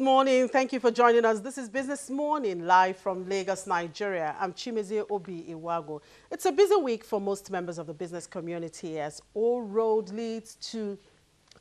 morning. Thank you for joining us. This is Business Morning, live from Lagos, Nigeria. I'm Chimezie Obi Iwago. It's a busy week for most members of the business community as all road leads to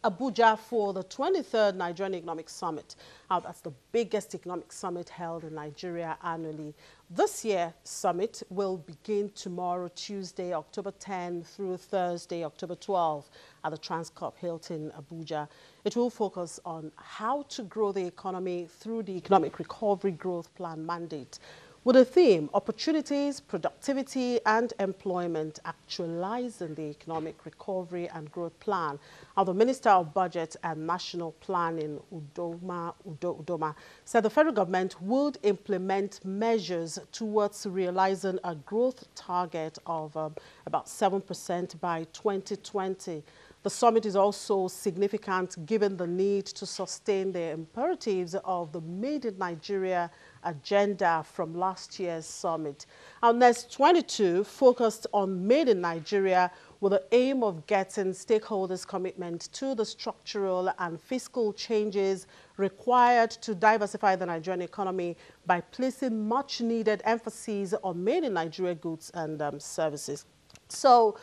Abuja for the 23rd Nigerian Economic Summit. That's the biggest economic summit held in Nigeria annually. This year's summit will begin tomorrow, Tuesday, October 10 through Thursday, October 12 at the Transcorp Hilton, Abuja. It will focus on how to grow the economy through the Economic Recovery Growth Plan mandate, with a theme, opportunities, productivity and employment, actualizing the Economic Recovery and Growth Plan. Now, the Minister of Budget and National Planning, Udoma, said the federal government would implement measures towards realizing a growth target of about 7% by 2020. The summit is also significant given the need to sustain the imperatives of the Made in Nigeria agenda from last year's summit. Our next 22 focused on Made in Nigeria with the aim of getting stakeholders' commitment to the structural and fiscal changes required to diversify the Nigerian economy by placing much needed emphasis on Made in Nigeria goods and services. So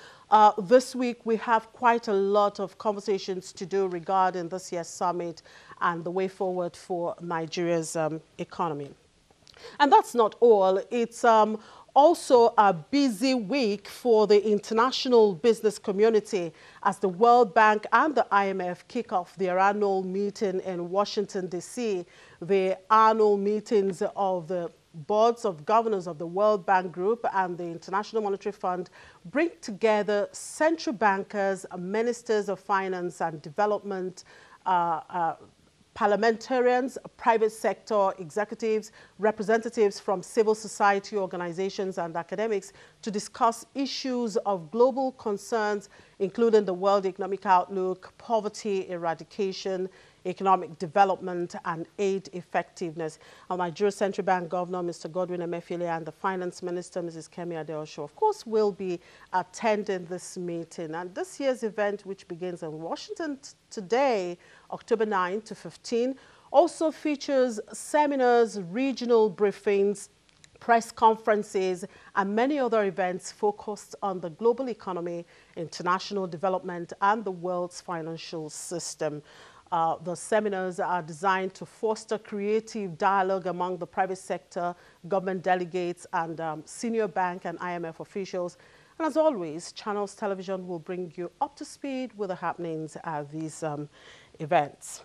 this week we have quite a lot of conversations to do regarding this year's summit and the way forward for Nigeria's economy. And that's not all. It's also a busy week for the international business community as the World Bank and the IMF kick off their annual meeting in Washington, D.C. The annual meetings of the boards of governors of the World Bank Group and the International Monetary Fund bring together central bankers, ministers of finance and development, parliamentarians, private sector executives, representatives from civil society organizations and academics to discuss issues of global concerns, including the World Economic Outlook, poverty eradication, economic development and aid effectiveness. Our Nigeria Central Bank Governor, Mr. Godwin Emefiele, and the Finance Minister, Mrs. Kemi Adeosun, of course, will be attending this meeting. And this year's event, which begins in Washington today, October 9 to 15, also features seminars, regional briefings, press conferences, and many other events focused on the global economy, international development, and the world's financial system. The seminars are designed to foster creative dialogue among the private sector, government delegates, and senior bank and IMF officials. And as always, Channels Television will bring you up to speed with the happenings at these events.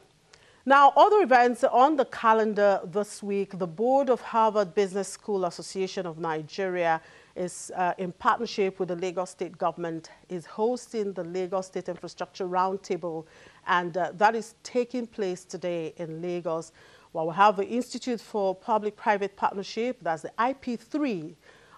Now, other events on the calendar this week, the Board of Harvard Business School Association of Nigeria is in partnership with the Lagos State government is hosting the Lagos State Infrastructure Roundtable, and that is taking place today in Lagos. Well, we have the Institute for Public-Private Partnership, that's the IP3,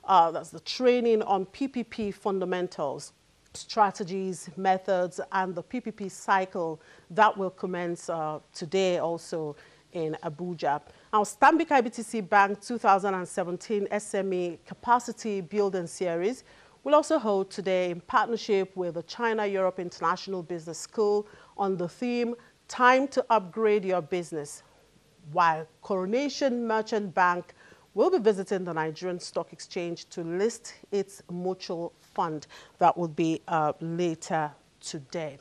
that's the training on PPP fundamentals, strategies, methods, and the PPP cycle that will commence today also in Abuja. Our Stanbic IBTC Bank 2017 SME Capacity Building Series will also hold today in partnership with the China-Europe International Business School on the theme, Time to Upgrade Your Business, while Coronation Merchant Bank will be visiting the Nigerian Stock Exchange to list its mutual fund. That will be later today.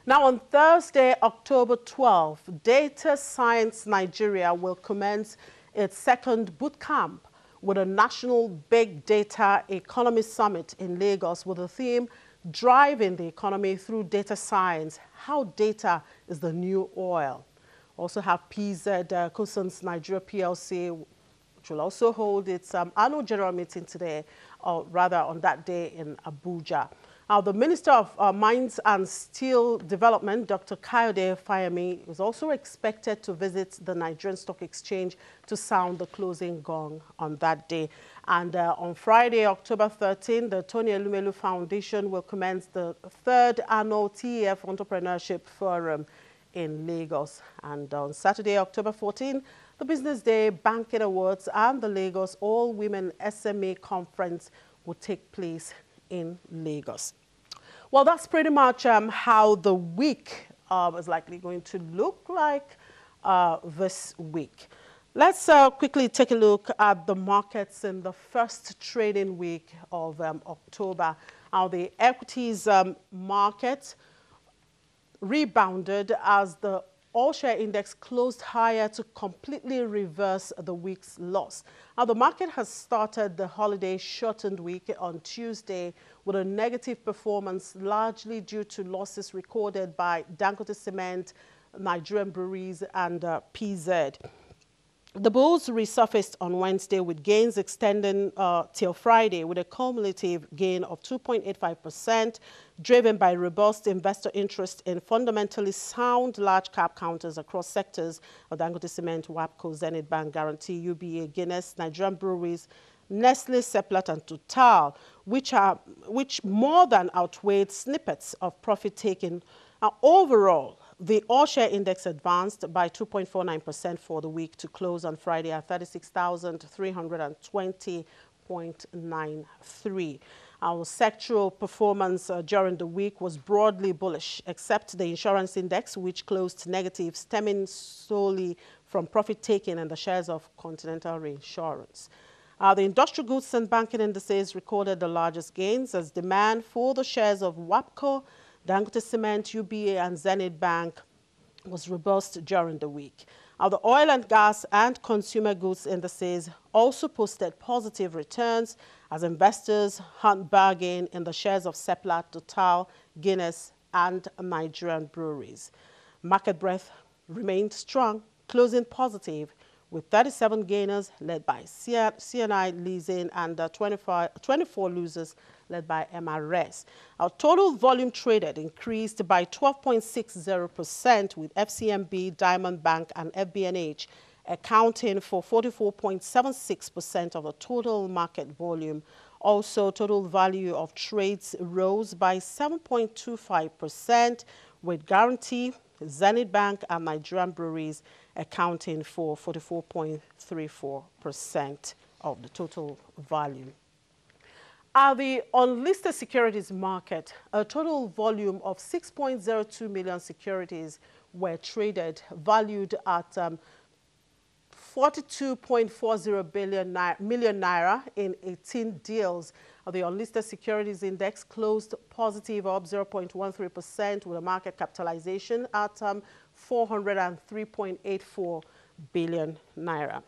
Now, on Thursday, October 12th, Data Science Nigeria will commence its second boot camp with a National Big Data Economy Summit in Lagos with the theme, Driving the Economy Through Data Science, How Data is the New Oil. Also have PZ Cousins Nigeria PLC, which will also hold its annual general meeting today, or rather on that day in Abuja. Now, the Minister of Mines and Steel Development, Dr. Kayode Fayemi, is also expected to visit the Nigerian Stock Exchange to sound the closing gong on that day. And on Friday, October 13, the Tony Elumelu Foundation will commence the third annual TEF Entrepreneurship Forum in Lagos. And on Saturday, October 14, the Business Day Banking Awards and the Lagos All-Women SME Conference will take place in Lagos. Well, that's pretty much how the week is likely going to look like. this week. Let's quickly take a look at the markets in the first trading week of October. How the equities market rebounded as the all-share index closed higher to completely reverse the week's loss. Now, the market has started the holiday-shortened week on Tuesday with a negative performance, largely due to losses recorded by Dangote Cement, Nigerian breweries, and PZ. The bulls resurfaced on Wednesday with gains extending till Friday with a cumulative gain of 2.85%, driven by robust investor interest in fundamentally sound large-cap counters across sectors of Dangote Cement, WAPCO, Zenith Bank, Guarantee, UBA, Guinness, Nigerian breweries, Nestle, Seplat, and Total, which more than outweighed snippets of profit-taking. Overall, the all-share index advanced by 2.49% for the week to close on Friday at 36,320.93. Our sectoral performance during the week was broadly bullish, except the insurance index, which closed negative, stemming solely from profit-taking in the shares of Continental Reinsurance. The industrial goods and banking indices recorded the largest gains as demand for the shares of WAPCO, Dangote Cement, UBA, and Zenith Bank was robust during the week. The oil and gas and consumer goods indices also posted positive returns as investors hunt bargain in the shares of Seplat, Total, Guinness, and Nigerian breweries. Market breadth remained strong, closing positive, with 37 gainers led by CNI leasing and 24 losers led by MRS. Our total volume traded increased by 12.60%, with FCMB, Diamond Bank, and FBNH accounting for 44.76% of the total market volume. Also, total value of trades rose by 7.25%, with Guarantee, Zenith Bank, and Nigerian breweries accounting for 44.34% of the total value. At the unlisted securities market, a total volume of 6.02 million securities were traded, valued at 42.40 million naira in 18 deals. The unlisted securities index closed positive, up 0.13%, with a market capitalization at 403.84 billion naira.